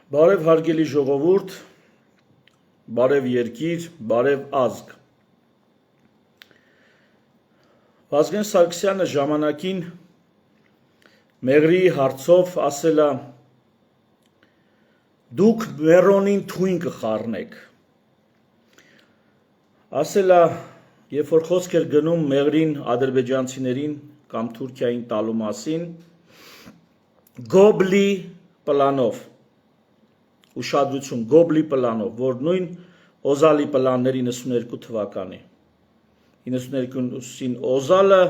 Բարև հարգելի ժողովուրդ, բարև երկիր, բարև ազգ։ Վազգեն Սարգսյանը ժամանակին Մեղրիի հարցով ասել է դուք մեռոնին թույն կխառնեք։ Ասել է, երբ որ խոսք էր գնում Մեղրին ադրբեջանցիներին կամ Թուրքիային տալու մասին, գոբլի պլանով, ուշադրություն, գոբլի պլանով, որ նույն Օզալի պլաններ 92 թվականի, 92-ին Օզալը,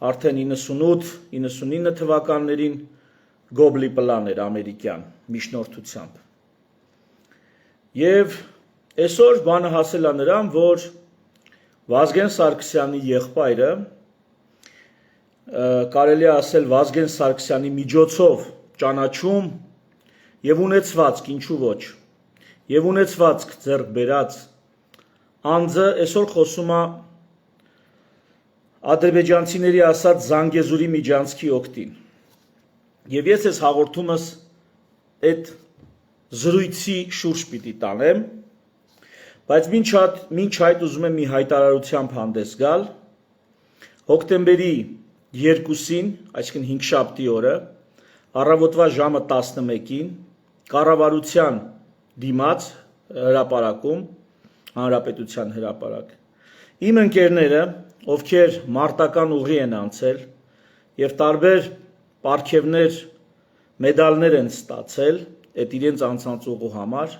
արդեն 98-99 թվականներին գոբլի պլան էր ամերիկյան միջնորդությամբ։ Եվ այսօր բանը հասել է նրան, որ Վազգեն Սարգսյանի եղբայրը, կարելի է ասել Վազգեն Սարգսյանի միջոցով ճանաչում և ունեցվածք, ինչու ոչ, և ունեցվածք ձեռք բերած անձը այսօր խոսում է ադրբեջանցիների ասած Զանգեզուրի միջանցքի օգտին։ Եվ ես այս հաղորդումս այդ զրույցի շուրջ պիտի տանեմ, բայց մինչ այդ ուզում եմ մի հայտարարությամբ հանդես գալ, հոկտեմբերի 2-ին, այսինքն հինգշաբթի օրը, առավոտվա ժամը 11-ին, կառավարության դիմաց հրապարակում, Հանրապետության հրապարակ, իմ ընկերները, ովքեր մարտական ուղի են անցել և տարբեր պարգևներ, մեդալներ են ստացել այդ իրենց անցած ուղու համար,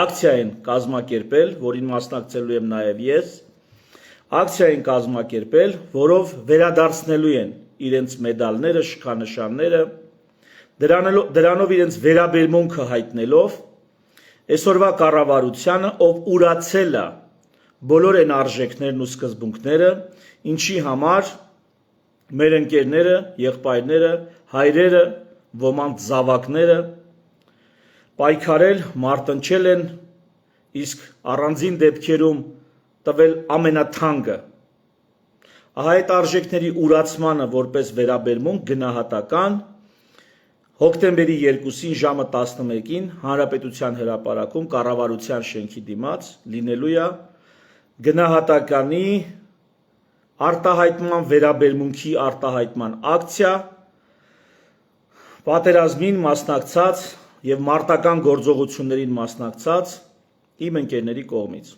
ակցիա են կազմակերպել, որին մասնակցելու եմ նաև ես, ակցիա են կազմակերպել, որով վերադարձնելու են իրենց մեդալները, շքանշանները, դրանով իրենց վերաբերմունքը հայտնելով այսօրվա կառավարությանը, ով ուրացել է բոլոր այն արժեքներն ու սկզբունքները, ինչի համար մեր ընկերները, եղբայրները, հայրերը, ոմանց զավակները պայքարել, մարտնչել են, իսկ առանձին դեպքերում տվել ամենաթանկը։ Ահա այդ արժեքների ուրացմանը որպես վերաբերմունք գնահատական հոկտեմբերի 2-ին ժամը 11-ին Հանրապետության հրապարակում կառավարության շենքի դիմաց լինելու է գնահատականի արտահայտման վերաբերմունքի արտահայտման ակցիա, պատերազմին մասնակցած և մարտական գործողություններին մասնակցած իմ ընկերների կողմից։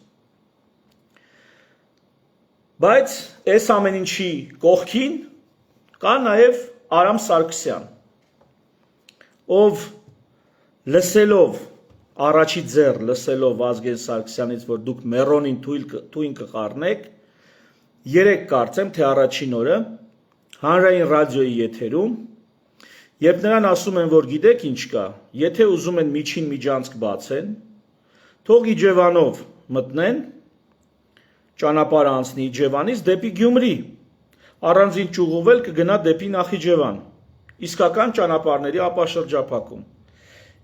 Բայց այս ամեն ինչի կողքին կա նաև Արամ Սարգսյան, ով լսելով առաջի ձեռ լսելով Վազգեն Սարգսյանից, որ դուք մեռոնին թույն կխառնեք, երեկ կարծեմ, թե առաջին օրը հանրային ռադիոյի եթերում, երբ նրան ասում են, որ գիտեք ինչ կա, եթե ուզում են միջին միջանցք բացեն, թող Իջևանով մտնեն, ճանապարհ անցնի Իջևանից դեպի Գյումրի, առանձին ճյուղով էլ կգնա դեպի Նախիջևան, իսկական ճանապարհների ապաշրջափակում։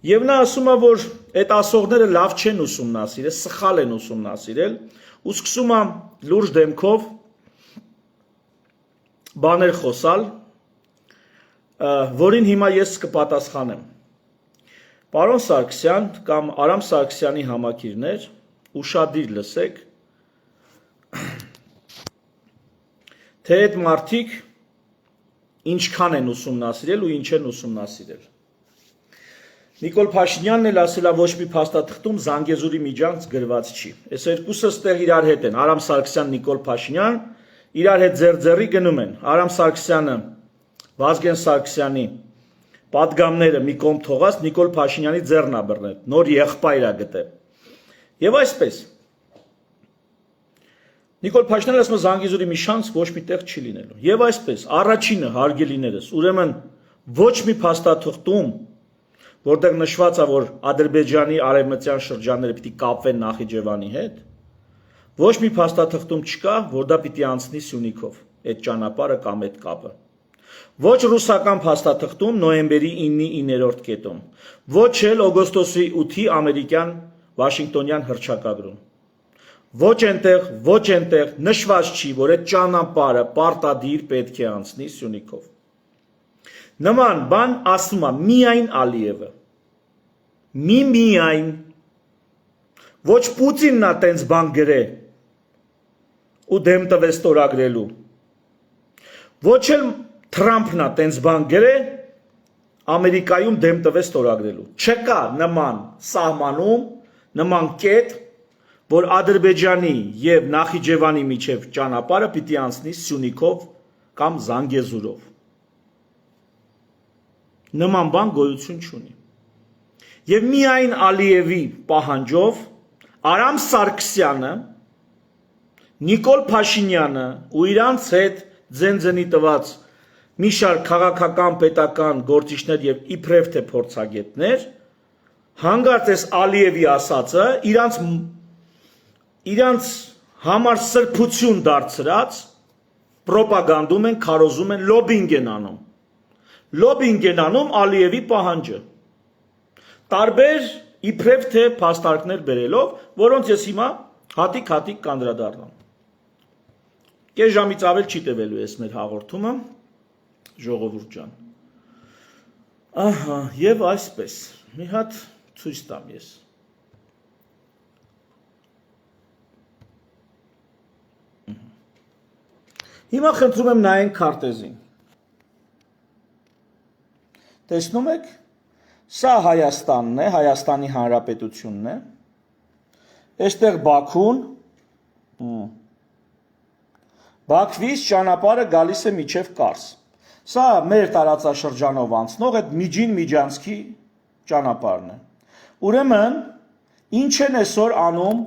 Եվ նա ասում է, որ այդ ասողները լավ չեն ուսումնասիրել, սխալ են ուսումնասիրել, ու սկսում է լուրջ դեմքով բաներ խոսալ, որին հիմա ես կպատասխանեմ։ Պարոն Սարգսյան կամ Արամ Սարգսյանի համակիրներ, ուշադիր լսեք, թե այդ մարդիկ ինչքան են ուսումնասիրել ու ինչ են ուսումնասիրել։ Նիկոլ Փաշինյանն էլ ասել է ոչ մի փաստաթղթում Զանգեզուրի միջանցք գրված չի։ Այս երկուսը ստեղ իրար հետ են, Արամ Սարգսյան, Նիկոլ Փաշինյան, իրար հետ ձեռ-ձեռի գնում են։ Արամ Սարգսյանը Վազգեն Սարգսյանի պատգամները մի կողմ թողած Նիկոլ Փաշինյանի ձեռն է բռնել, նոր եղբայր է գտել։ Եվ այսպես Նիկոլ Փաշինյանը ասում է Զանգեզուրի միջանցք ոչ մի տեղ չի լինելու։ Եվ այսպես առաջինը հարգելիներս, ուրեմն ոչ մի փաստաթղթում, որտեղ նշված է, որ Ադրբեջանի արևմտյան շրջանները պիտի կապվեն Նախիջևանի հետ, ոչ մի փաստաթղթում չկա, որ դա պիտի անցնի Սյունիքով, այդ ճանապարհը կամ այդ կապը։ Ոչ ռուսական փաստաթղթում նոյեմբերի 9-ի 9-րդ կետում, ոչ էլ օգոստոսի 8-ի ամերիկյան Վաշինգտոնյան հռչակագրում։ Ոչ այնտեղ նշված չի, որ այդ ճանապարհը պարտադիր պետք է անցնի Սյունիքով։ Նման բան ասում է միայն Ալիևը։ Միայն ոչ Պուտինն է տենց բան գրե ու դեմ տվե ստորագրելու։ Ոչ էլ Թրամփն է տենց բան գրե Ամերիկայում դեմ տվե ստորագրելու։ Չկա նման սահմանում, նման կետ, որ Ադրբեջանի եւ Նախիջևանի միջև ճանապարհը պիտի անցնի Սյունիքով կամ Զանգեզուրով։ Նման բան գոյություն չունի։ Եվ միայն Ալիևի պահանջով Արամ Սարգսյանը, Նիկոլ Փաշինյանը ու իրանց հետ ձենձենի տված մի շարք քաղաքական պետական գործիչներ եւ իբրև թե փորձագետներ հանգարց էս Ալիևի ասածը իրանց համար սրբություն դարձրած պրոպագանդում են, քարոզում են, լոբինգ են անում։ Լոբինգ են անում Ալիևի պահանջը։ Տարբեր իբրև թե փաստարկներ բերելով, որոնց ես հիմա հատիկ կանդրադառնամ։ Կես ժամից ավել չի տևելու էս մեր հաղորդումը, ժողովուրդ ջան։ Ահա, եւ այսպես, մի հատ ցույց տամ ես։ Հիմա խնդրում եմ նայենք քարտեզին։ Տեսնում եք, սա Հայաստանն է, Հայաստանի Հանրապետությունն է։ Այստեղ Բաքուն, Բաքվից ճանապարհը գալիս է միջև Կարս։ Սա մեր տարածաշրջանով անցնող այդ Միջին Միջանցքի ճանապարհն է։ Ուրեմն, ինչ են այսօր անում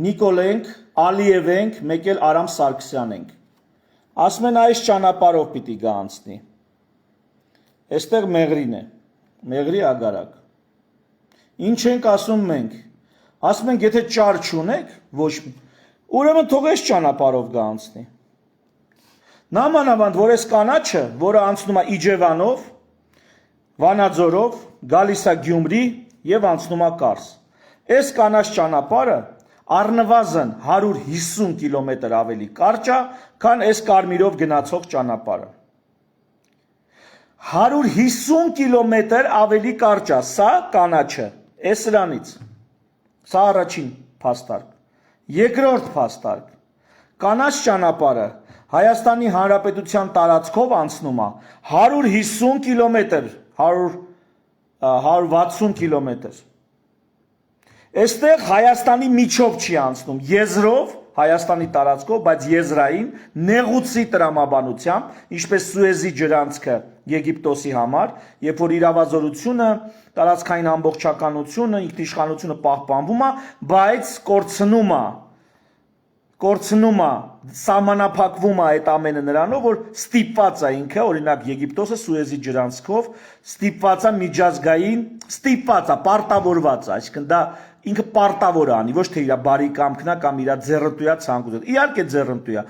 Նիկոլենք, Ալիևենք, մեկ էլ Արամ Սարգսյանենք։ Ասում են այս ճանապարհով պիտի գա անցնի։ Այստեղ Մեղրին է, Մեղրի ագարակ։ Ինչ ենք ասում մենք։ Ասում ենք, եթե ճար չունեք, ոչ, ուրեմն թող այս ճանապարհով գա անցնի։ Նամանավանդ, որ այս կանաչը, որը անցնում է Իջևանով, Վանաձորով, գալիս է Գյումրի եւ անցնում է Կարս։ Այս կանաչ ճանապարհը առնվազն 150 կիլոմետր ավելի կարճ է, քան այս կարմիրով գնացող ճանապարհը։ 150 կիլոմետր ավելի կարճ է սա կանաչը, այս սրանից։ Սա առաջին փաստարկ։ Երկրորդ փաստարկ։ Կանաչ ճանապարհը Հայաստանի Հանրապետության տարածքով անցնում է 150 կիլոմետր, 160 կիլոմետր։ Այստեղ Հայաստանի միջով չի անցնում, եզրով, Հայաստանի տարածքով, բայց եզրային, նեղուցի տրամաբանությամբ, ինչպես Սուեզի ջրանցքը Եգիպտոսի համար, երբ որ իրավազորությունը, տարածքային ամբողջականությունը, ինքնիշխանությունը պահպանվում է, բայց կորցնում է, սահմանափակվում է այդ ամենը նրանով, որ ստիպված է ինքը, օրինակ Եգիպտոսը Սուեզի ջրանցքով ստիպված է միջազգային, ստիպված է, պարտավորված է, այսինքն դա ինքը պարտավոր է անի, ոչ թե իր բարի կամքն է կամ իր ձեռնտույա ցանկությունը։ Իհարկե ձեռնտույա,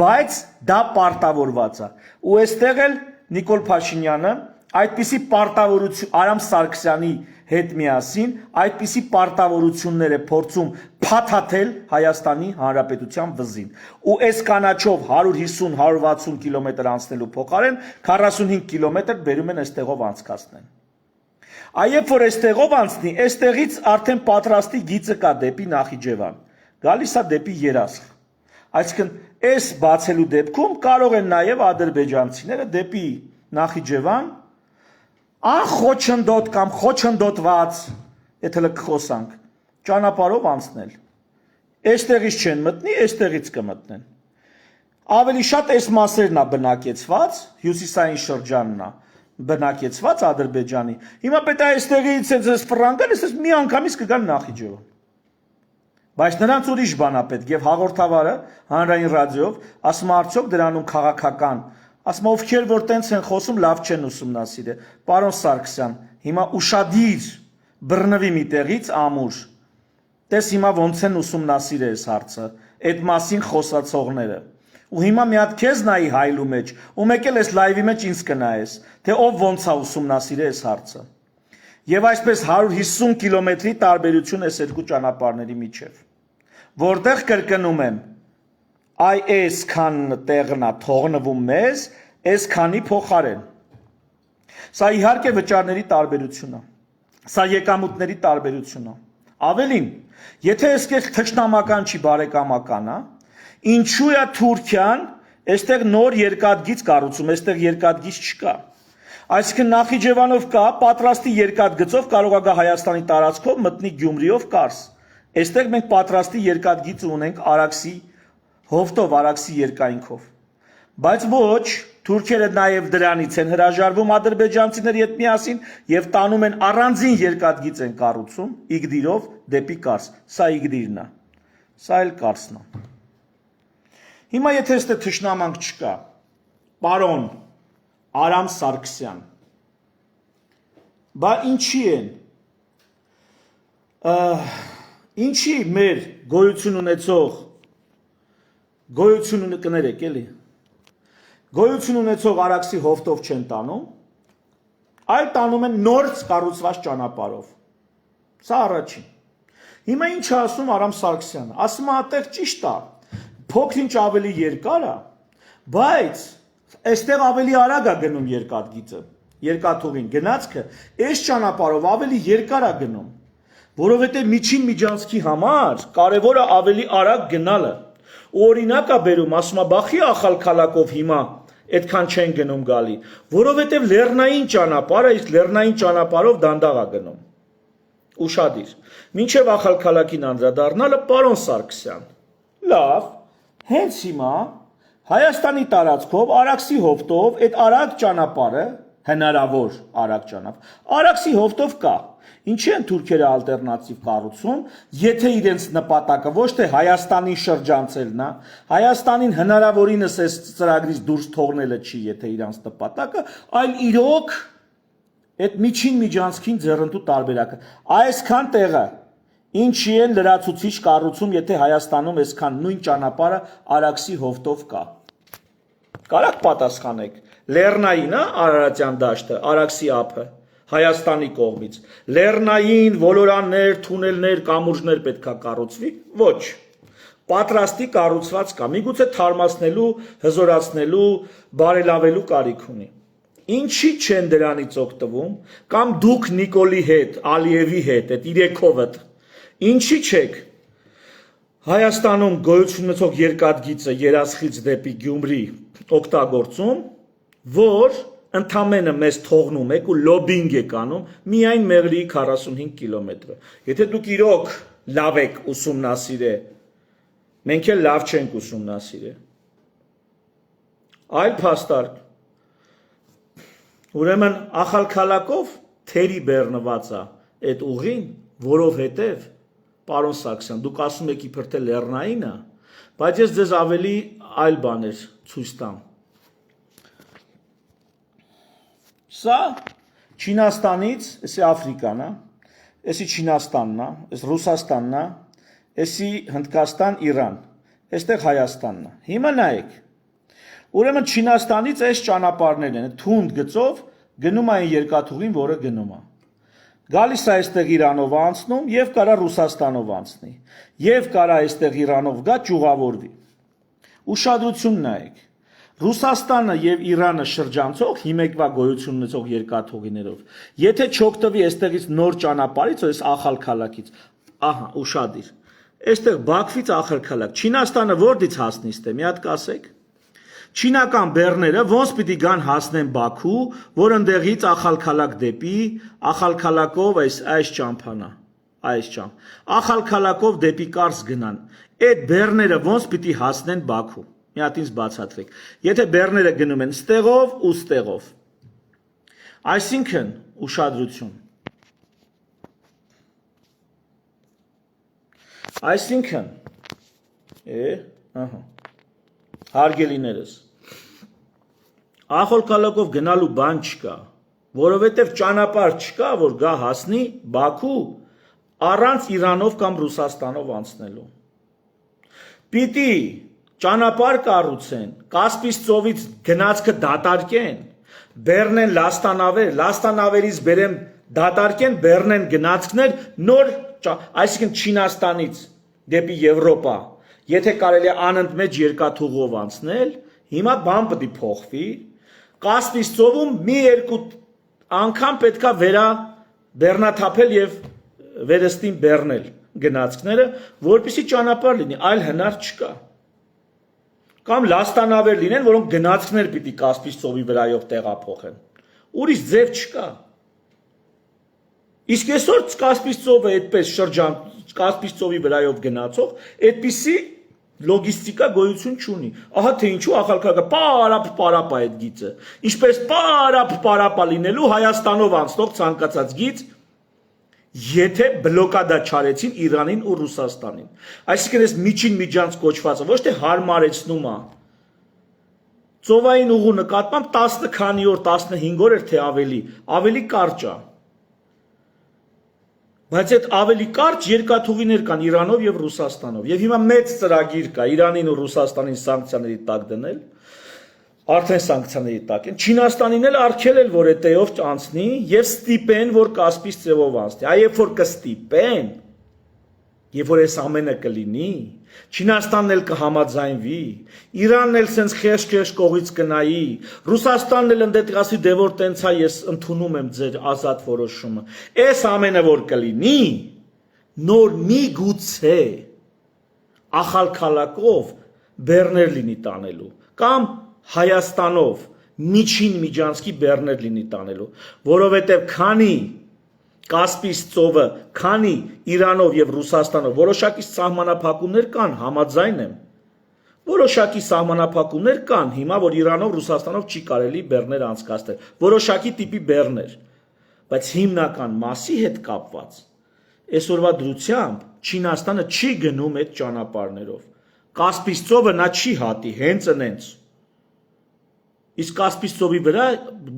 բայց դա պարտավորված է։ Ու այստեղ էլ Նիկոլ Փաշինյանը այդպիսի պարտավորություն Արամ Սարգսյանի հետ միասին այդպիսի պարտավորություններ է փորձում փաթաթել Հայաստանի Հանրապետության վզին։ Ու այս կանաչով 150-160 կիլոմետր անցնելու փոխարեն 45 կիլոմետր բերում են այստեղով անցկացնեն։ Այբ որ այստեղով անցնի, այստեղից արդեն պատրաստի գիծը կա դեպի Նախիջևան, գալիս է դեպի Երասխ։ Այսինքն այս բացելու դեպքում կարող են նաև ադրբեջանցիները դեպի Նախիջևան անխոչնդոտ կամ խոչնդոտված, եթե լքխոսանք, ճանապարհով անցնել։ Այստեղից չեն մտնի, այստեղից կմտնեն։ Ավելի շատ այս մասերն է բնակեցված, հյուսիսային շրջանն է բնակեցված Ադրբեջանի։ Հիմա պետք է այստեղից այս ֆրանգան, այս մի անգամից կգան Նախիջևան։ Բայց նրանց ուրիշ բան է պետք եւ հաղորդավարը հանրային ռադիոյով ասում արդյոք դրանում քաղաքական, ասում ովքեր որ տենց են խոսում լավ չեն ուսումնասիրել։ Պարոն Սարգսյան, հիմա ուշադիր բռնվի մի տեղից ամուր։ Տես հիմա ոնց են ուսումնասիրել այս հարցը, այդ մասին խոսացողները։ Ու հիմա մի հատ քեզ նայի հայլու մեջ, ու մեկ էլ այս լայվի մեջ ինձ կնայես, թե ով ոնց է ուսումնասիրել այս հարցը։ Եվ այսպես 150 կիլոմետրի տարբերություն է երկու ճանապարհների միջև։ Որտեղ կրկնում եմ, այս քան տեղն է թողնվում մեզ, այս քանի փոխարեն։ Սա իհարկե վճարների տարբերությունն է։ Սա եկամուտների տարբերությունն է։ Ավելին, եթե այսքեղ թշնամական չի բարեկամական, ինչու է Թուրքիան այստեղ նոր երկաթգիծ կառուցում, այստեղ երկաթգիծ չկա։ Այսինքն Նախիջևանով կա, պատրաստի երկաթգծով կարող է գա Հայաստանի տարածքով մտնի Գյումրիով Կարս։ Այստեղ մենք պատրաստի երկաթգիծ ունենք Արաքսի հովտով, Արաքսի երկայնքով։ Բայց ոչ, թուրքերը նաև դրանից են հրաժարվում ադրբեջանցիների հետ միասին եւ տանում են առանձին երկաթգիծ են կառուցում Իգդիրով դեպի Կարս։ Սա Իգդիրն է։ Սա էլ Կարսն է։ Հիմա եթե այստեղ թշնամանք չկա, պարոն Արամ Սարգսյան, բա ինչի են։ Ինչի մեր գոյություն կներեք էլի։ Գոյություն ունեցող Արաքսի հովտով չեն տանում, այլ տանում են նոր կառուցված ճանապարհով։ Սա առաջին։ Հիմա ինչ ասում Արամ Սարգսյանը։ Ասում է, այդտեղ ճիշտ է, փոքր-ինչ ավելի երկար է, բայց այստեղ ավելի արագ է գնում երկաթգիծը, երկաթուղին գնացքը, այս ճանապարհով ավելի երկար է գնում, որովհետև միջին միջանցքի համար կարևորը ավելի արագ գնալը։ Օրինակ է բերում, ասում է, բախի ախալքալակով հիմա այդքան չեն գնում գալի, որովհետև լեռնային ճանապարհը, իսկ լեռնային ճանապարհով դանդաղ է գնում։ Ուշադիր։ Մինչև ախալքալակին անդրադառնալը, պարոն Սարգսյան։ Լավ, հենց հիմա Հայաստանի տարածքով Արաքսի հովտով այդ արագ ճանապարհը, հնարավոր արագ ճանապարհ, Արաքսի հովտով կա։ Ինչի են թուրքերը ալտերնատիվ կառուցում, եթե իրենց նպատակը ոչ թե Հայաստանին շրջանցելն է, Հայաստանին հնարավորինս այս ծրագրից դուրս թողնելը չի, եթե իրանց նպատակը, այլ իրոք այդ միջին միջանցքին ձեռնտու տարբերակը։ Այսքան տեղը ինչի են լրացուցիչ կառուցում, եթե Հայաստանում այսքան նույն ճանապարհը Արաքսի հովտով կա։ Կարաք պատասխանեք, լեռնային է Արարատյան դաշտը, Արաքսի ափը Հայաստանի կողմից, լեռնային ոլորաններ, թունելներ, կամուրջներ պետքա կառուցվի, ոչ, պատրաստի կառուցված կա, միգուցե թարմացնելու, հզորացնելու, բարելավելու կարիք ունի։ Ինչի չեն դրանից օգտվում, կամ դուք Նիկոլի հետ, Ալիևի հետ, այդ իրեքովդ, ինչի չեք Հայաստանում գոյություն ունեցող երկաթգիծը Երասխից դեպի Գյումրի օգտագործում, որ ընդամենը մեզ թողնում եք ու լոբինգ եք անում միայն Մեղրիի 45 կիլոմետրը։ Եթե դուք իրոք լավ եք ուսումնասիրել, մենք էլ լավ չենք ուսումնասիրել։ Այլ փաստարկ։ Ուրեմն ախալքալակով թերի բեռնված է այդ ուղին, որովհետև պարոն Սարգսյան, դուք ասում եք իբր թե լեռնային է, բայց ես ձեզ ավելի այլ բաներ ցույց տամ։ Սա Չինաստանից, էսի Աֆրիկան է, էսի Չինաստանն է, էս Ռուսաստանն է, էսի Հնդկաստան, Իրան, այստեղ Հայաստանն է։ Հիմա նայեք։ Ուրեմն Չինաստանից այս ճանապարհներն են, թունդ գծով գնում այն երկաթուղին, որը գնում է։ Գալիս է այստեղ Իրանով անցնում եւ կարա Ռուսաստանով անցնի։ Եվ կարա այստեղ Իրանով գա ճյուղավորվի։ Ուշադրություն նայեք։ Ռուսաստանը եւ Իրանը շրջանցող հիմեկվա գոյություն ունեցող երկաթուղիներով։ Եթե չօգտվի այստեղից նոր ճանապարհից, այս ախալքալակից, ահա, ուշադիր։ Այստեղ Բաքվից ախալքալակ։ Չինաստանը որտից հասնի ստե, մի հատ կասեք։ Չինական բեռները ոնց պիտի գան հասնեն Բաքու, որ ընդեղից ախալքալակ դեպի, ախալքալակով այս ճամփանա, այս ճամ։ Ախալքալակով դեպի Կարս գնան։ Այդ բեռները ոնց պիտի հասնեն Բաքու։ Մի հատ ինձ բացատրեք։ Եթե բեռները գնում են ստեղով ու ստեղով։ Այսինքն, ուշադրություն։ Այսինքն, ահա Հարգելիներս, ախալքալակով գնալու բան չկա, որովհետև ճանապարհ չկա, որ գա հասնի Բաքու առանց Իրանով կամ Ռուսաստանով անցնելու։ Պիտի ճանապարհ կառուցեն, Կասպից ծովից գնացքը դատարկեն, բեռնեն լաստանավերից բերեն դատարկեն, բեռնեն գնացքներ նոր, այսինքն Չինաստանից դեպի Եվրոպա։ Եթե կարելի է անընդմեջ երկաթուղով անցնել, հիմա բան պետք է փոխվի, Կասպից ծովում մի երկու անգամ պետքա վերա բեռնաթափել եւ վերստին բեռնել գնացքները, որպեսզի ճանապարհ լինի, այլ հնար չկա։ Կամ լաստանավեր լինեն, որոնք գնացքներ պիտի Կասպից ծովի վրայով տեղափոխեն։ Ուրիշ ձև չկա։ Իսկ այսօր Կասպից ծովը այդպես շրջան Կասպից ծովի վրայով գնացող, այդպիսի լոգիստիկա գոյություն չունի։ Ահա թե ինչու ախալքակը պարապ այդ գիծը։ Ինչպես պարապ լինելու Հայաստանով անցնող ցանկացած գիծ, եթե բլոկադա չարեցին Իրանին ու Ռուսաստանին։ Այսինքն այս միջին միջանց կոչվածը ոչ թե հարմարեցնում է։ Ծովային ուղու նկատմամբ 10 քանի օր, 15 օր էր թե ավելի կարճ է։ Բայց այդ ավելի կարճ երկաթուղիներ կան Իրանով եւ Ռուսաստանով։ Եվ հիմա մեծ ծրագիր կա Իրանին ու Ռուսաստանին սանկցիաների տակ դնել։ Արդեն սանկցիաների տակ են։ Չինաստանին էլ արգելել, որ այդտեղով անցնի եւ ստիպեն, որ Կասպից ծովով անցնի։ Այ երբ որ կստիպեն, երբ որ այս ամենը կլինի, Չինաստանն էլ կհամաձայնվի, Իրանն էլ սենց խեղճ կողից կնայի, Ռուսաստանն էլ ընդդետի դե որ տենց է ես ընդունում եմ ձեր ազատ որոշումը։ Այս ամենը որ կլինի, նոր միգուցե ախալքալակով բեռներ լինի տանելու կամ Հայաստանով միջին միջանցքի բեռներ լինի տանելու, որովհետև քանի Կասպից ծովը, քանի Իրանով եւ Ռուսաստանով որոշակի սահմանափակումներ կան, համաձայն եմ։ Որոշակի սահմանափակումներ կան, հիմա որ Իրանով, Ռուսաստանով չի կարելի բեռներ անցկացնել, որոշակի տիպի բեռներ, բայց հիմնական մասի հետ կապված այսօրվա դրությամբ Չինաստանը չի գնում այդ ճանապարհներով։ Կասպից ծովը նա չի հատի, հենց այնց։ Իսկ Կասպից ծովի վրա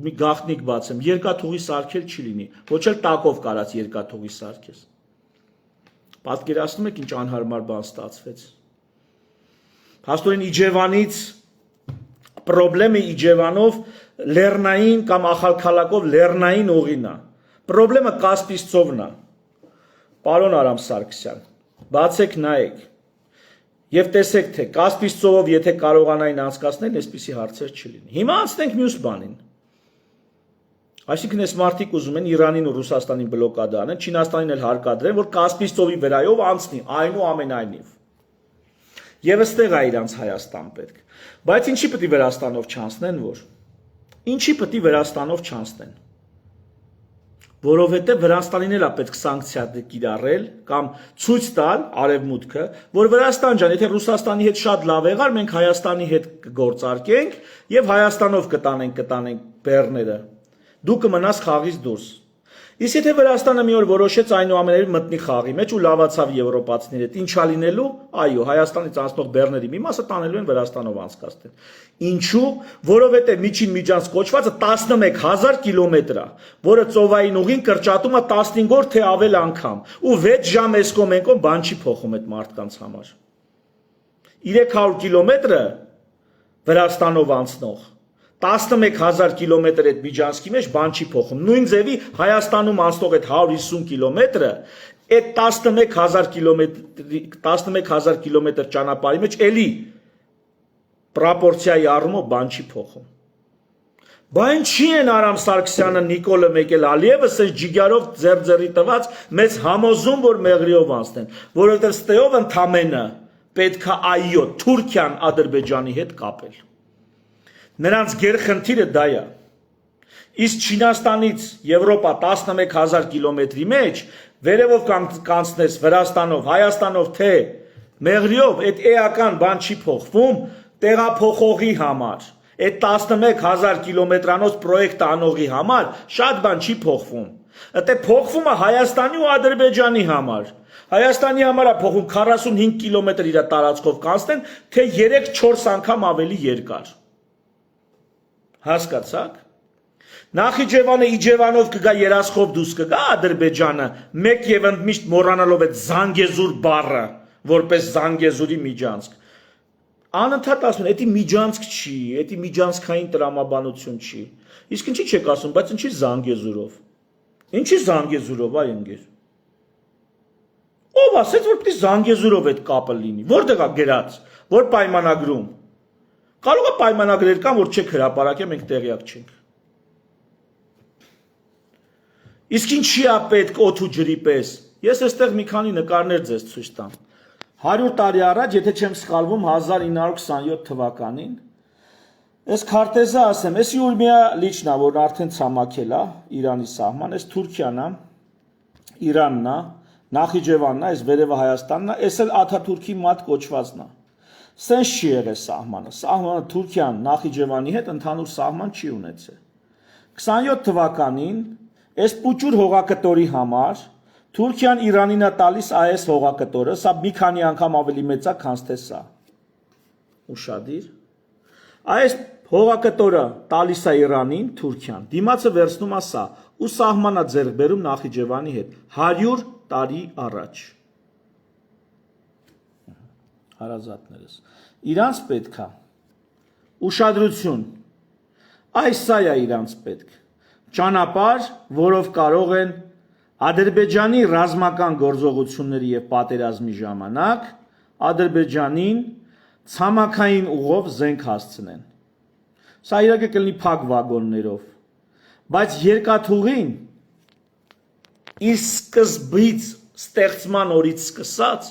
մի գաղտնիք բացեմ, երկաթուղի սարքել չի լինի, ոչ էլ տակով կարած երկաթուղի սարքես։ Պատկերացնում եք ինչ անհարմար բան ստացվեց։ Հաստորեն Իջևանից պրոբլեմը Իջևանով լեռնային կամ ախալքալակով լեռնային ուղին է։ Պրոբլեմը Կասպից ծովն է։ Պարոն Արամ Սարգսյան, բացեք նայեք։ Եվ տեսեք թե Կասպից ծովով եթե կարողանային անցկացնել, այսպիսի հարցեր չլինի։ Հիմա անցնենք մյուս բանին։ Այսինքն այս մարդիկ ուզում են Իրանին ու Ռուսաստանին բլոկադա անեն, Չինաստանին էլ հարկադրեն, որ Կասպից ծովի վրայով անցնի, այնուամենայնիվ։ Եվ այստեղ է իրանց Հայաստան պետք։ Բայց ինչի պետք է Վրաստանով չանցնեն, որ։ Ինչի պետք է Վրաստանով չանցնեն։ Որովհետև Վրաստանին էլ է պետք սանկցիա կիրառել կամ ցույց տալ արևմուտքը, որ Վրաստան ջան, եթե Ռուսաստանի հետ շատ լավ եղար, մենք Հայաստանի հետ կգործարկենք եւ Հայաստանով կտանենք բեռները։ Դու կմնաս խաղից դուրս։ Իսկ եթե Վրաստանը մի օր որոշեց այնուամենայնիվ մտնի խաղի մեջ ու լավացավ եվրոպացիների հետ, ինչա լինելու, այո, Հայաստանից անցնող բեռների մի մասը տանելու են Վրաստանով անցկացնել։ Ինչու՞, որովհետև միջին միջանց կոչվածը 11000 կիլոմետր է, որը ծովային ուղին կրճատում է 15 օր թե ավել անգամ, ու 6 ժամ էսկոմենկոն բան չի փոխում այդ մարդկանց համար։ 300 կիլոմետրը Վրաստանով անցնող 11000 կիլոմետր այդ միջանցքի մեջ բան չի փոխում։ Նույն ձևի Հայաստանում անցնող այդ 150 կիլոմետրը այդ 11000 կիլոմետր ճանապարհի մեջ էլի պրոպորցիայի առումով բան չի փոխում։ Բան չի են Արամ Սարգսյանը, Նիկոլը Մեկել Ալիևը սենց ջիգարով ձեռձեռի տված մեծ համոզում, որ մեղրիով անցնեն, որովհետև ստեով ընդամենը պետքա այո Թուրքիան Ադրբեջանի հետ կապել։ Նրանց գերխնդիրը դա է։ Իսկ Չինաստանից Եվրոպա 11000 կիլոմետրի մեջ վերևով կանցնես Վրաստանով, Հայաստանով թե մեղրիով, այդ էական բան չի փոխվում տեղափոխողի համար։ Այդ 11000 կիլոմետրանոց պրոյեկտ անողի համար շատ բան չի փոխվում։ Դա փոխվում է Հայաստանի ու Ադրբեջանի համար։ Հայաստանի համար է փոխում 45 կիլոմետր իր տարածքով կանցնեն, թե 3-4 անգամ ավելի երկար։ Հասկացաք։ Նախիջևանը Իջևանով կգա երասխով դուրս կգա Ադրբեջանը, մեկ եւ ընդմիշտ մոռանալով այդ Զանգեզուր բառը, որպես Զանգեզուրի միջանցք։ Անընդհատ ասում են, դա միջանցք չի, դա միջանցքային տրամաբանություն չի։ Իսկ ինչի՞ չեք ասում, բայց ինչի Զանգեզուրով։ Ինչի Զանգեզուրով, այ ընկեր։ Ով ասեց, որ պիտի Զանգեզուրով այդ կապը լինի։ Որտեղ է գրած, որ պայմանագրում։ Կարող է պայմանագրեր կան, որ չեք հրապարակել, մենք տեղյակ չենք։ Իսկ ինչի է պետք օդ ու ջրի պես։ Ես այստեղ մի քանի նկարներ ձեզ ցույց տամ։ 100 տարի առաջ, եթե չեմ սխալվում, 1927 թվականին, այս քարտեզը ասեմ, էսի ուրմիա լիչնա, որ արդեն ցամաքել է Իրանի սահման, այս Թուրքիան է, Իրանն է, Նախիջևանն է, այս վերևը Հայաստանն է, այս էլ Աթաթուրքի մատ կոչվածն է։ Սենց չի եղել սահմանը։ Սահմանը Թուրքիան Նախիջևանի հետ ընդհանուր սահման չի ունեցել։ 27 թվականին այս պուճուր հողակտորի համար Թուրքիան Իրանին է տալիս այս հողակտորը, սա մի քանի անգամ ավելի մեծ է, քան թե սա։ Ուշադիր։ Այս հողակտորը տալիս է Իրանին, Թուրքիան, դիմացը վերցնում է սա, ու սահմանա ձեռք բերում Նախիջևանի հետ 100 տարի առաջ։ Հարազատներս։ Իրանց պետք է ուշադրություն։ Այս սա է իրանց պետք։ Ճանապարհ, որով կարող են Ադրբեջանի ռազմական գործողությունների եւ պատերազմի ժամանակ Ադրբեջանին ցամաքային ուղով զենք հասցնեն։ Սա իրականում կլինի փակ վագոններով, բայց երկաթուղին իր սկզբից ստեղծման օրից սկսած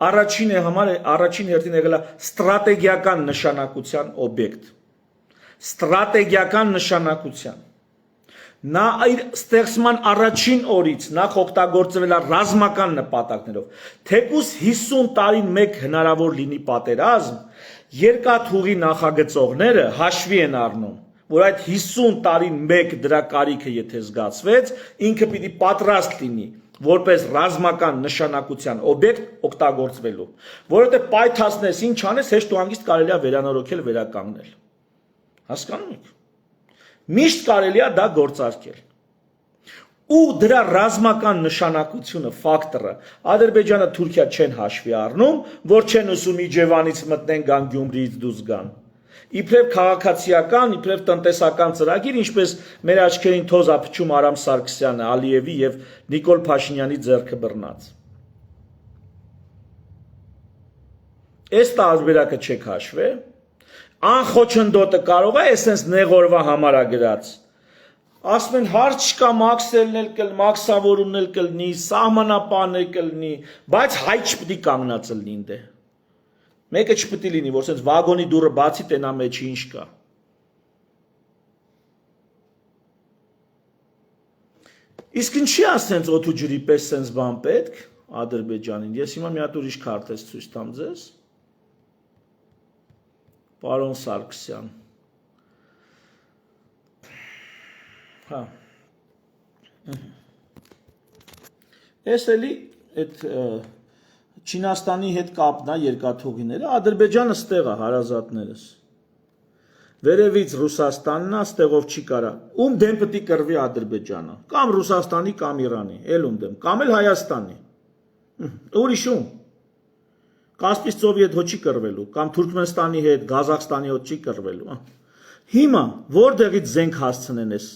առաջին հերթին եղել է ստրատեգիական նշանակության օբյեկտ։ Ստրատեգիական նշանակության։ Նա իր ստեղծման առաջին օրից նախ օգտագործվել է ռազմական նպատակներով։ Թեկուզ 50 տարին մեկ հնարավոր լինի պատերազմ, երկաթուղի նախագծողները հաշվի են առնում, որ այդ 50 տարին մեկ դրա կարիքը եթե զգացվեց, ինքը պիտի պատրաստ լինի որպես ռազմական նշանակության օբյեկտ օգտագործվելու, որովհետև պայթացնես ինչ անես, հեշտ ու հանգիստ կարելի է վերանորոգել, վերականգնել։ Հասկանում եք։ Միշտ կարելի է դա գործարկել։ Ու դրա ռազմական նշանակությունը, ֆակտորը Ադրբեջանը, Թուրքիա չեն հաշվի առնում, որ չեն ուզում Իջևանից մտնեն գան Գյումրիից դուրս գան։ Իբրև քաղաքացիական, իբրև տնտեսական ծրագիր, ինչպես մեր աչքերին թոզ է փչում Արամ Սարգսյանը, Ալիևի եւ Նիկոլ Փաշինյանի ձեռքը բռնած։ Այս տարբերակը չեք հաշվել։ Անխոչնդոտը կարող է այսպես նեղորվա համար է գրած։ Ասում են հարց չկա, մաքսելն էլ կլ, մաքսավորումն էլ կլինի, սահմանապանն էլ կլինի, բայց հայ չպետք է կանգնած լինի դե։ Մեկը չպետք է լինի, որ sense վագոնի դուռը բացի տենա մեջի ինչ կա։ Իսկ ինչի է sense օդու ջրի պես sense բան պետք Ադրբեջանին։ Ես հիմա մի հատ ուրիշ քարտեզ ցույց տամ ձեզ։ Պարոն Սարգսյան։ Հա։ Էս էլի այդ Չինաստանի հետ կապն է երկաթուղիները, Ադրբեջանը ստեղ է հարազատներս։ Վերևից Ռուսաստանն է, ստեղով չի կարա։ Ում դեմ պետք է կռվի Ադրբեջանը, կամ Ռուսաստանի, կամ Իրանի, էլ ում դեմ, կամ էլ Հայաստանի։ Ուրիշում։ Կասպից ծովի հետ հո չի կռվելու, կամ Թուրքմենստանի հետ, Ղազախստանի հետ չի կռվելու։ Հիմա որտեղից զենք հասցնեն էս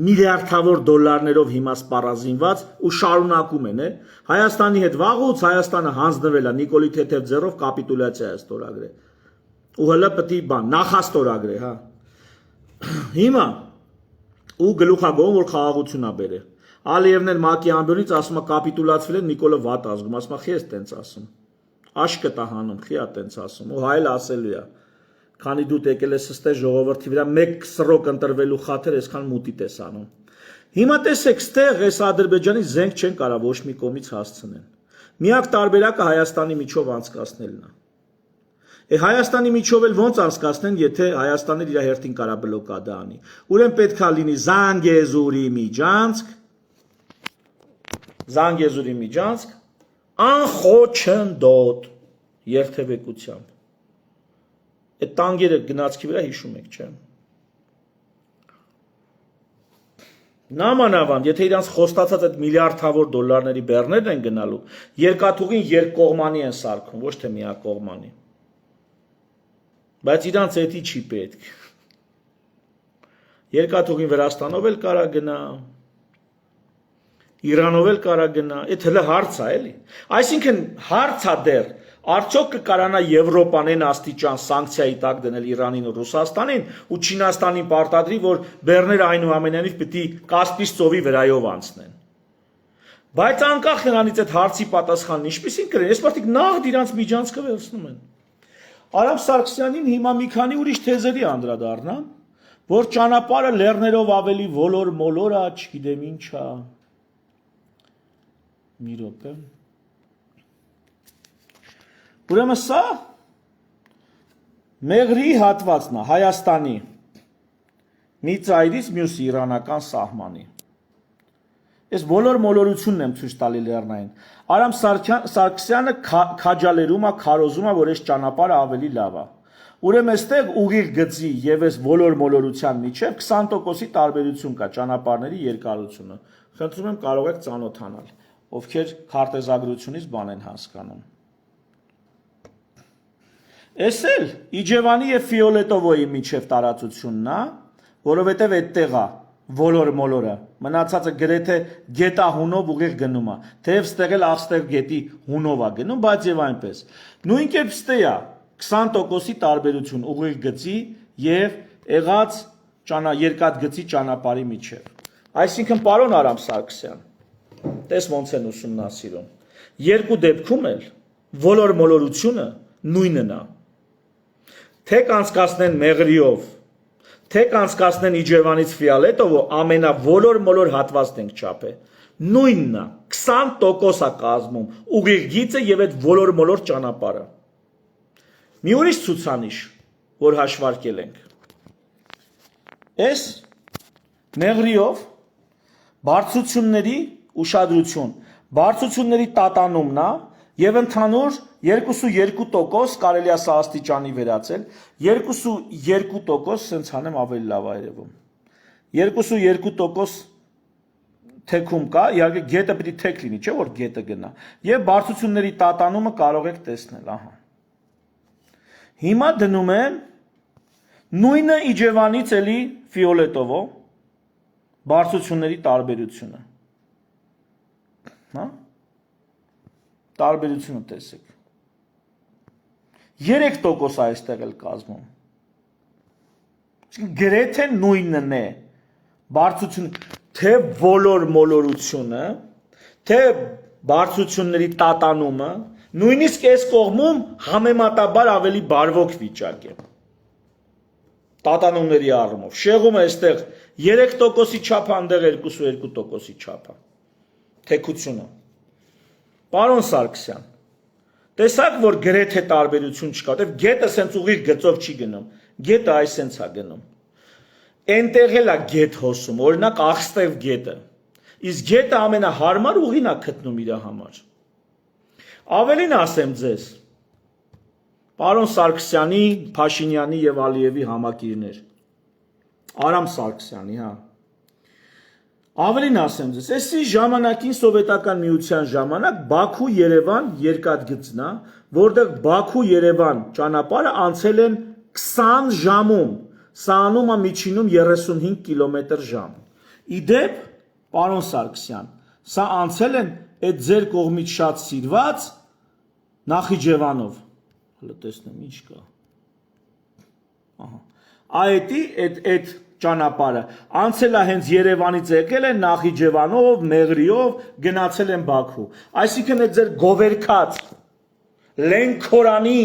միլիարդավոր դոլարներով հիմա սպառազինված ու շարունակում են, Հայաստանի հետ վաղուց Հայաստանը հանձնվել է Նիկոլի Թեթև ձեռով կապիտուլյացիա է ստորագրել։ Ու հələ պետք է բան նախաստորագրել, հա։ Հիմա ու գլուխագոհ որ խաղաղություն է բերել։ Ալիևն էլ ՄԱԿ-ի ամբյոնից ասում է կապիտուլացվել են Նիկոլը վատ ազգում, ասում է խի ես տենց ասում։ Աշկը տա հանում, խի է տենց ասում։ Ու հայել ասելու է։ Քանի դու եկել ես ստե ժողովրդի վրա մեկ սրոկ ընտրվելու խաթր այսքան մուտիտ ես անում։ Հիմա տեսեք, ստեղ այս Ադրբեջանի զենք չեն կարող ոչ մի կողմից հասցնեն։ Միակ տարբերակը Հայաստանի միջով անցկացնելն է։ Հայաստանի միջով էլ ոնց անցկացնեն, եթե Հայաստանը իր հերթին կարա բլոկադա անի։ Ուրեմն պետք է լինի Զանգեզուրի միջանցք, անխոչնդոտ երթևեկությամբ։ Այդ տանգերը գնացքի վրա հիշում եք, չէ՞։ Նամանավանդ, եթե իրանց խոստացած այդ միլիարդավոր դոլարների բեռներն են գնալու, երկաթուղին երկկողմանի են սարքում, ոչ թե միակողմանի։ Բայց իրանց էդի չի պետք։ Երկաթուղին Վրաստանով էլ կարա գնա, Իրանով էլ կարա գնա, այդ հələ հարց է էլի։ Այսինքն հարց է դեռ Արդյոք կկարանա Եվրոպան այն աստիճան սանկցիայի տակ դնել Իրանին ու Ռուսաստանին ու Չինաստանին պարտադրի, որ բեռները այնուամենայնիվ պիտի Կասպից ծովի վրայով անցնեն։ Բայց անկախ նրանից այդ հարցի պատասխանն ինչպեսին կրեն, այս մարդիկ նախ իրանց միջանցքը վերցնում են։ Արամ Սարգսյանին հիմա մի քանի ուրիշ թեզերի անդրադառնամ, որ ճանապարհը լեռներով ավելի ոլոր մոլոր է, չգիտեմ ինչա։ Մի րոպե։ Ուրեմն սա Մեղրի հատվածն է, Հայաստանի մի ծայրից մյուս իրանական սահմանի։ Ես բոլոր մոլորությունն եմ ցույց տալի լեռնային։ Արամ Սարգսյանը քաջալերում է, քարոզում է, որ այս ճանապարհը ավելի լավ է։ Ուրեմն այստեղ ուղիղ գծի եւ այս բոլոր մոլորության միջև 20%-ի տարբերություն կա ճանապարհների երկարությունը։ Խնդրում եմ կարող եք ծանոթանալ, ովքեր քարտեզագրությունից բան են հասկանում։ Էս էլ Իջևանի եւ Ֆիոլետովոյի միջև տարածությունն է, որովհետեւ այդտեղ է Ոլոր մոլորը, մնացածը գրեթե գետահունով ուղիղ գնում է, թեև ստեղ էլ աղստեղ գետի հունով է գնում, բայց եւ այնպես։ Նույն կերպ ստե է 20%-ի տարբերություն ուղիղ գծի եւ եղած երկաթգծի ճանապարհի միջև։ Այսինքն, պարոն Արամ Սարգսյան, տես ոնց են ուսումնասիրում։ Երկու դեպքում էլ ոլոր մոլորությունը նույնն է։ Թե կանցկացնեն Մեղրիով, թե կանցկացնեն Իջևանից Ֆիոլետովո ամենավոլոր մոլոր հատվածն ենք չափե։ Նույնն է, 20% է կազմում ուղիղ գիծը եւ այդ ոլոր մոլոր ճանապարհը։ Մի ուրիշ ցուցանիշ, որ հաշվարկել ենք։ Այս Մեղրիով բարձրությունների ուշադրություն, բարձրությունների տատանումն է եւ ընդհանուր 2.2% կարելի է սա աստիճանի վերածել, 2.2% սենց հանեմ ավելի լավ է երևում։ 2.2% թեքում կա, իհարկե գետը պիտի թեք լինի, չէ՞ որ գետը գնա։ Եվ բարձրությունների տատանումը կարող եք տեսնել, ահա։ Հիմա դնում եմ նույնը Իջևանից էլի Ֆիոլետովո բարձրությունների տարբերությունը։ Հա? Տարբերությունը տեսեք։ 3% այստեղ էլ կազմում։ Գրեթե նույնն է։ Բարձրություն թե ոլոր մոլորությունը, թե բարձրությունների տատանումը, նույնիսկ այս կողմում համեմատաբար ավելի բարվոք վիճակ է։ Տատանումների առումով։ Շեղումը այստեղ 3%-ի չափ, այնտեղ 2.2%-ի չափ է։ Թեքությունը։ Պարոն Սարգսյան, տեսակ, որ գրեթե տարբերություն չկա, դեպ գետը սենց ուղիղ գծով չի գնում, գետը այս սենց է գնում։ Այնտեղ էլ է գետ հոսում, օրինակ աղստև գետը, իսկ գետը ամենահարմար ուղին է գտնում իր համար։ Ավելին ասեմ ձեզ, պարոն Սարգսյանի, Փաշինյանի եւ Ալիևի համակիրներ, Արամ Սարգսյանի, հա։ Ավելին ասեմ ձեզ, էսի ժամանակին Սովետական միության ժամանակ Բաքու-Երևան երկաթգծն է, որտեղ Բաքու-Երևան ճանապարհը անցել են 20 ժամում, սա անում է միջինում 35 կմ/ժ։ Իդեպ, պարոն Սարգսյան, սա անցել են այդ ձեր կողմից շատ սիրված Նախիջևանով։ Հələ տեսնեմ ինչ կա։ Ահա։ Այդ ճանապարհը անցել է հենց Երևանից եկել են Նախիջևանով, Մեղրիով, գնացել են Բաքու։ Այսինքն այդ ձեր գովերքած Լենքորանի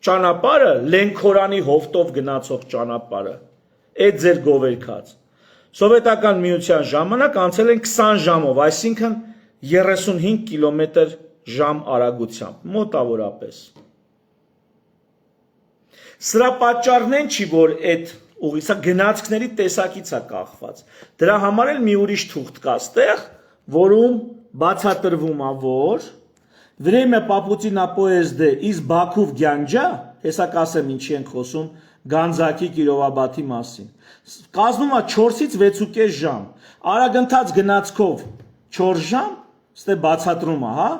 ճանապարհը, Լենքորանի հովտով գնացող ճանապարհը, այդ ձեր գովերքած Սովետական միության ժամանակ անցել են 20 ժամով, այսինքն 35 կմ/ժ արագությամբ, մոտավորապես։ Սրա պատճառն են չի, որ այդ ուղի, սա գնացքների տեսակից է կախված։ Դրա համար էլ մի ուրիշ թուղթ կա ստեղ, որում բացատրվում է, որ Время попутина поезда из Баку в Գյանջա, հեսա կասեմ ինչի ենք խոսում, Գանձակի Կիրովաբադի մասին։ Կազմում է 4-ից 6.5 ժամ։ Արագընթաց гнацкով 4 ժամ, ստե բացատրում է, հա։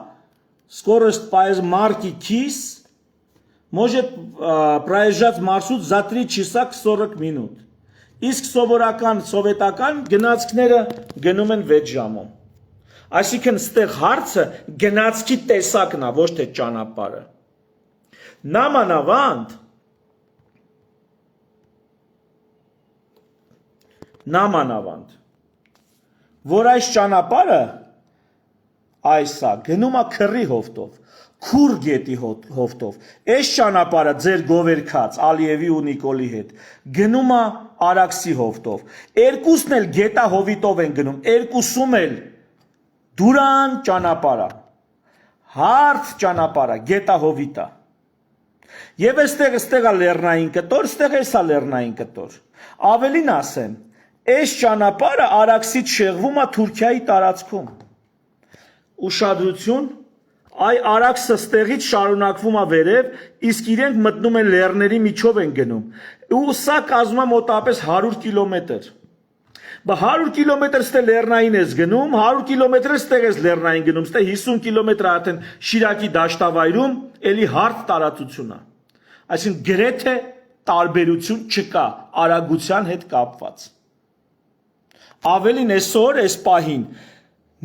Скорость марки КИС может проезжать маршрут за 3 часа 40 минут։ Իսկ սովորական սովետական գնացքները գնում են 6 ժամում։ Այսինքն ստեղ հարցը գնացքի տեսակն է, ոչ թե ճանապարհը։ Նամանավանդ, որ այս ճանապարհը այսա գնում է քրի հովտով, քուր գետի հովտով, այս ճանապարհը ձեր գովերքած Ալիևի ու Նիկոլի հետ գնում է Արաքսի հովտով, երկուսն էլ գետահովիտով են գնում, երկուսում էլ դուրան ճանապարհը, հարթ ճանապարհը, գետահովիտը։ Եվ այստեղ է լեռնային կտոր, այստեղ է լեռնային կտոր։ Ավելին ասեմ, այս ճանապարհը Արաքսից շեղվում է Թուրքիայի տարածքում։ Ուշադրություն, այ Արաքսը ստեղից շարունակվում է վերև, իսկ իրենք մտնում են լեռների միջով են գնում։ Ու սա կազմում է մոտավորապես 100 կիլոմետր։ Բա 100 կիլոմետր ստե լեռնային ես գնում, 100 կիլոմետր ստեղ ես լեռնային գնում, ստե 50 կիլոմետր արդեն Շիրակի դաշտավայրում էլի հարթ տարածություն է։ Այսինքն գրեթե տարբերություն չկա արագության հետ կապված։ Ավելին այսօր այս պահին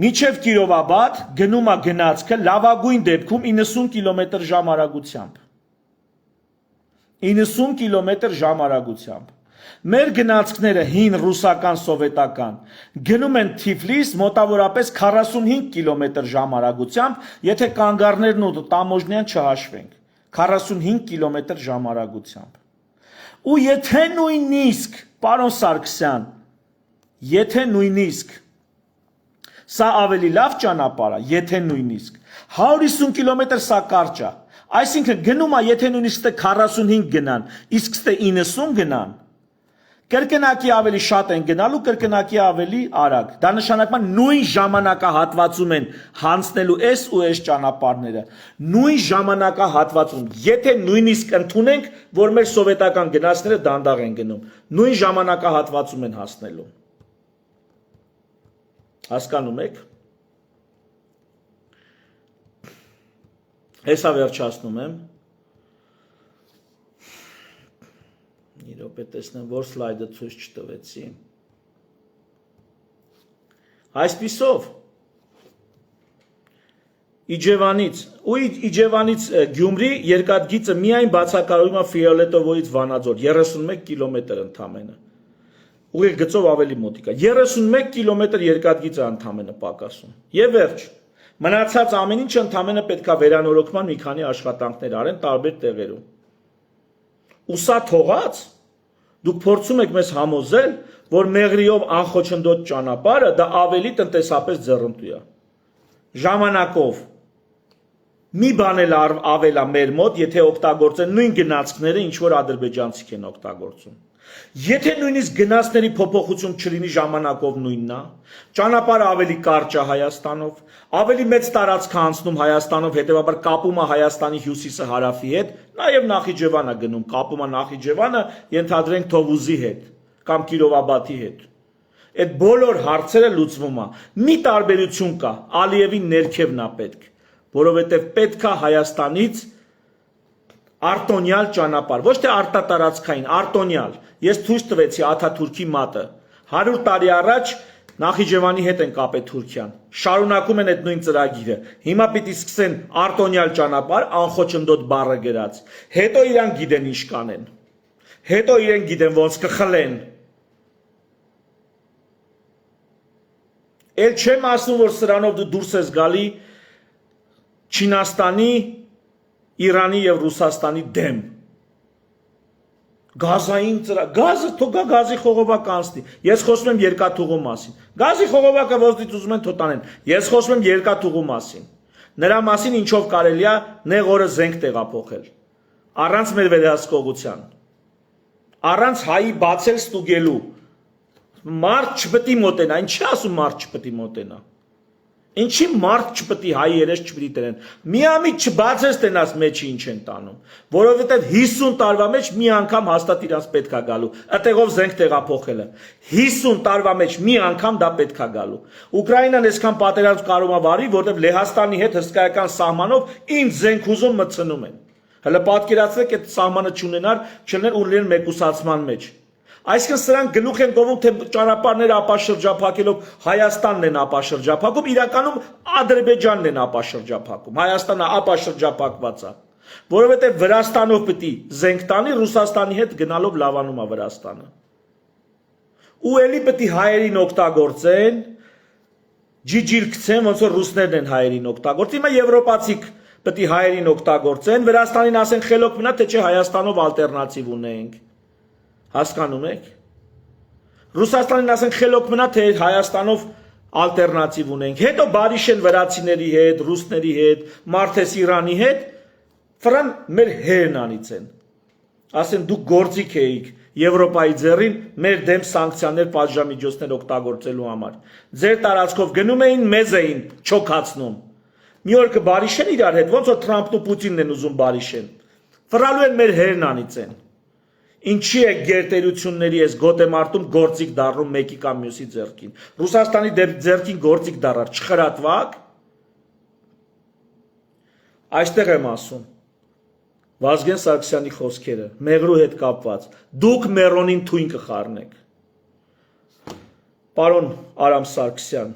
միջև Կիրովաբադ գնում է գնացքը լավագույն դեպքում 90 կմ/ժ արագությամբ։ 90 կմ/ժ արագությամբ։ Մեր գնացքները հին ռուսական, սովետական գնում են Թիֆլիս մոտավորապես 45 կմ/ժ արագությամբ, եթե կանգառներն ու տամոժնյան չհաշվենք, 45 կմ/ժ արագությամբ։ Ու եթե նույնիսկ, պարոն Սարգսյան, եթե նույնիսկ սա ավելի լավ ճանապարհ է, եթե նույնիսկ 150 կիլոմետր սա կարճ է, այսինքն գնում է, եթե նույնիսկ ստե 45 գնան, իսկ ստե 90 գնան, կրկնակի ավելի շատ են գնալու, կրկնակի ավելի արագ։ Դա նշանակում է նույն ժամանակահատվածում են հանցնելու այս ու այս ճանապարհները։ Նույն ժամանակահատվածում, եթե նույնիսկ ընդունենք, որ մեր սովետական գնացքները դանդաղ են գնում, նույն ժամանակահատվածում են հասնելու։ Հասկանում եք։ Հեսա վերջացնում եմ։ Մի րոպե տեսնեմ, որ սլայդը ցույց չտվեցի։ Այսպիսով Իջևանից Գյումրի երկաթգիծը միայն բացակայում է Ֆիոլետովոյից Վանաձոր 31 կիլոմետր ընդամենը։ Ուղիղ գծով ավելի մոտիկ է։ 31 կիլոմետր երկաթգիծը ընդամենը պակասում։ Եվ վերջ։ Մնացած ամեն ինչը ընդամենը պետքա վերանորոգման մի քանի աշխատանքներ արեն տարբեր տեղերում։ Ու սա թողած դուք փորձում եք մեզ համոզել, որ մեղրիով անխոչնդոտ ճանապարհը դա ավելի տնտեսապես ձեռնտու է։ Ժամանակով մի բան էլ ավելա մեր մոտ, եթե օգտագործեն նույն գնացքները, ինչ որ ադրբեջանցիք են օգտագործում։ Եթե նույնիսկ գնացների փոփոխություն չլինի ժամանակով նույնն է, ճանապարհը ավելի կարճ է Հայաստանով, ավելի մեծ տարածք անցնում Հայաստանով, հետևաբար կապում է Հայաստանի հյուսիսը հարավի հետ, նաև Նախիջևանը գնում, կապում է Նախիջևանը, ենթադրենք Թովուզի հետ կամ Կիրովաբադի հետ։ Այդ բոլոր հարցերը լուծվում է։ Մի տարբերություն կա, Ալիևի ներքևն է պետք, որովհետև պետք է Հայաստանից արտոնյալ ճանապարհ, ոչ թե արտատարածքային, արտոնյալ։ Ես ցույց տվեցի Աթաթուրքի մատը։ 100 տարի առաջ Նախիջևանի հետ են կապել Թուրքիան։ Շարունակում են այդ նույն ծրագիրը։ Հիմա պիտի սկսեն արտոնյալ ճանապարհ, անխոչնդոտ բառը գրած։ Հետո իրանք գիտեն ինչ կանեն։ Հետո իրենք գիտեն ոնց կխլեն։ Էլ չեմ ասում, որ սրանով դու դուրս ես գալի Չինաստանի, Իրանի եւ Ռուսաստանի դեմ։ Գազային գազը թողա գազի խողովակ անցնի։ Ես խոսում եմ երկաթուղու մասին։ Գազի խողովակը ոստից ուզում են թոտանեն։ Ես խոսում եմ երկաթուղու մասին։ Նրա մասին ինչով կարելի է նեղ օրը զենք տեղափոխել։ Առանց մեր վերահսկողության։ Առանց հայի բացել ստուգելու։ Մարդ չպետք է մոտենա, ինչի ասում մարդ չպետք է մոտենա։ Ինչի մարդ չպետք է հայի երես չպետք է տրեն։ Միամիտ չբացես տենաս մեջը ինչ են տանում, որովհետև 50 տարվա մեջ մի անգամ հաստատ իրանց պետք է գալու։ Այդտեղով զենք տեղափոխելը 50 տարվա մեջ մի անգամ դա պետք է գալու։ Ուկրաինան այսքան պատերազմ կարող է վարի, որովհետև Լեհաստանի հետ հսկայական սահմանով ինձ զենք ուզում մտցնում են։ Հələ պատկերացրեք այդ սահմանը չունենար, չլներ ու լիներ մեկուսացման մեջ։ Այսինքն սրանք գլուխ են գովում, թե ճանապարհները ապաշրջափակելով Հայաստանն են ապաշրջափակում, իրականում Ադրբեջանն են ապաշրջափակում, Հայաստանը ապաշրջափակված է, որովհետև Վրաստանով պիտի զենք տանի, Ռուսաստանի հետ գնալով լավանում է Վրաստանը։ Ու էլի պիտի հայերին օգտագործեն, ջիջիլ գցեն, ոնց որ ռուսներն են հայերին օգտագործում, հիմա եվրոպացիք պիտի հայերին օգտագործեն, Վրաստանին ասեն խելոք մնա, թե չէ Հայաստանով ալտերնատիվ ունենք։ Հասկանում եք։ Ռուսաստանին ասեն խելոք մնա, թե Հայաստանով ալտերնատիվ ունենք։ Հետո բարիշ են վրացիների հետ, ռուսների հետ, Մարտես Իրանի հետ, ֆրան մեր հերնանից են։ Ասեն դուք գործիք էիք Եվրոպայի ձեռին մեր դեմ սանկցիաներ պատժամիջոցներ օգտագործելու համար։ Ձեր տարածքով գնում էին, մեզ էին չոքացնում։ Մի օր կբարիշեն իրար հետ, ոնց որ Թրամփն ու Պուտինն են ուզում բարիշեն։ Ֆրալու են մեր հերնանից են։ Ինչի է գերտերությունների այս գոտեմարտում գործիք դառնում մեկի կամ մյուսի ձեռքին։ Ռուսաստանի ձեռքին գործիք դառար, չխրատվակ։ Այստեղ եմ ասում։ Վազգեն Սարգսյանի խոսքերը, մեղրու հետ կապված, դուք մերոնին թույն կխառնեք։ Պարոն Արամ Սարգսյան,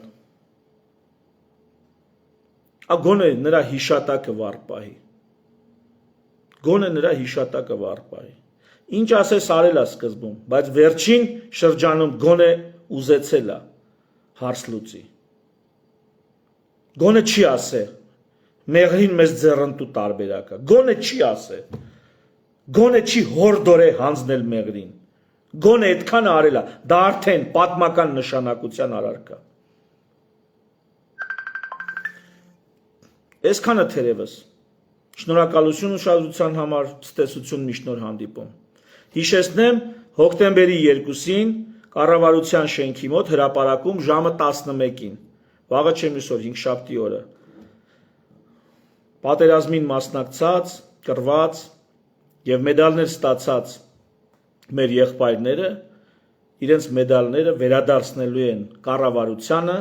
գոնե նրա հիշատակը վառ պահի, ինչ ասես արել է սկզբում, բայց վերջին շրջանում գոնե ուզեցել է հարց լուծի, գոնե չի ասե, մեղրին մեզ ձեռնտու տարբերակը, գոնե չի ասե, գոնե չի հորդորե հանձնել մեղրին, գոնե այդքանը արել է, դա արդեն պատմական նշանակության արարք է։ Այսքանը թերևս, շնորհակալություն ուշադրության համար, ցտեսություն մի շնոր հանդիպում։ Հիշեցնեմ, հոկտեմբերի 2-ին կառավարության շենքի մոտ հրապարակում ժամը 11-ին, վաղը չեմ հիշոր 5-շաբթի օրը, պատերազմին մասնակցած, կռված եւ մեդալներ ստացած մեր եղբայրները իրենց մեդալները վերադարձնելու են կառավարությանը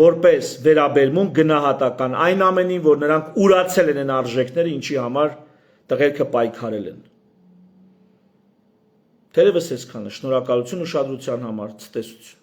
որպես վերաբերմունք գնահատական այն ամենին, որ նրանք ուրացել են արժեքները, ինչի համար տղերքը պայքարել են։ Թերևս այսքանը, շնորհակալություն ուշադրության համար, ցտեսություն։